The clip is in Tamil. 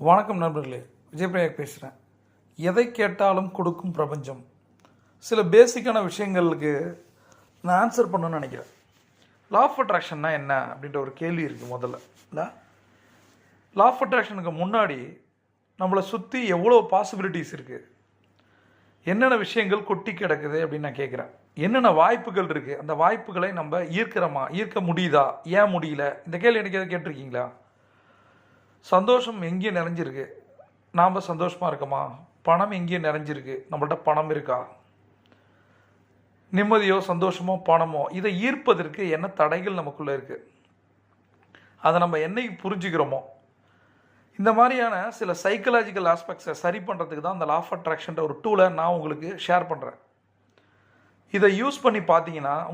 வணக்கம் நண்பர்களே, விஜயபிரயாக் பேசுகிறேன். எதை கேட்டாலும் கொடுக்கும் பிரபஞ்சம். சில பேசிக்கான விஷயங்களுக்கு நான் ஆன்சர் பண்ணணும்னு நினைக்கிறேன். லா ஆஃப் அட்ராக்ஷன்னா என்ன அப்படின்ற ஒரு கேள்வி இருக்குது. முதல்ல இல்லை, லா ஆஃப் அட்ராக்ஷனுக்கு முன்னாடி நம்மளை சுற்றி எவ்வளோ பாசிபிலிட்டிஸ் இருக்குது, என்னென்ன விஷயங்கள் கொட்டி கிடக்குது அப்படின்னு நான் கேட்குறேன். என்னென்ன வாய்ப்புகள் இருக்குது, அந்த வாய்ப்புகளை நம்ம ஈர்க்க முடியுதா, ஏன் முடியல, இந்த கேள்வி எனக்கு எதை கேட்டிருக்கீங்களா? சந்தோஷம் எங்கேயும் நிறைஞ்சிருக்கு, நாம் சந்தோஷமாக இருக்கோமா? பணம் எங்கேயும் நிறைஞ்சிருக்கு, நம்மள்ட்ட பணம் இருக்கா? நிம்மதியோ சந்தோஷமோ பணமோ, இதை ஈர்ப்பதற்கு என்ன தடைகள் நமக்குள்ளே இருக்குது, அதை நம்ம என்னைக்கு புரிஞ்சுக்கிறோமோ, இந்த மாதிரியான சில சைக்கலாஜிக்கல் ஆஸ்பெக்ட்ஸை சரி பண்ணுறதுக்கு தான் அந்த லா ஆஃப் அட்ராக்ஷன்ற ஒரு டூலை நான் உங்களுக்கு ஷேர் பண்ணுறேன். இதை யூஸ் பண்ணி பார்த்தீங்கன்னா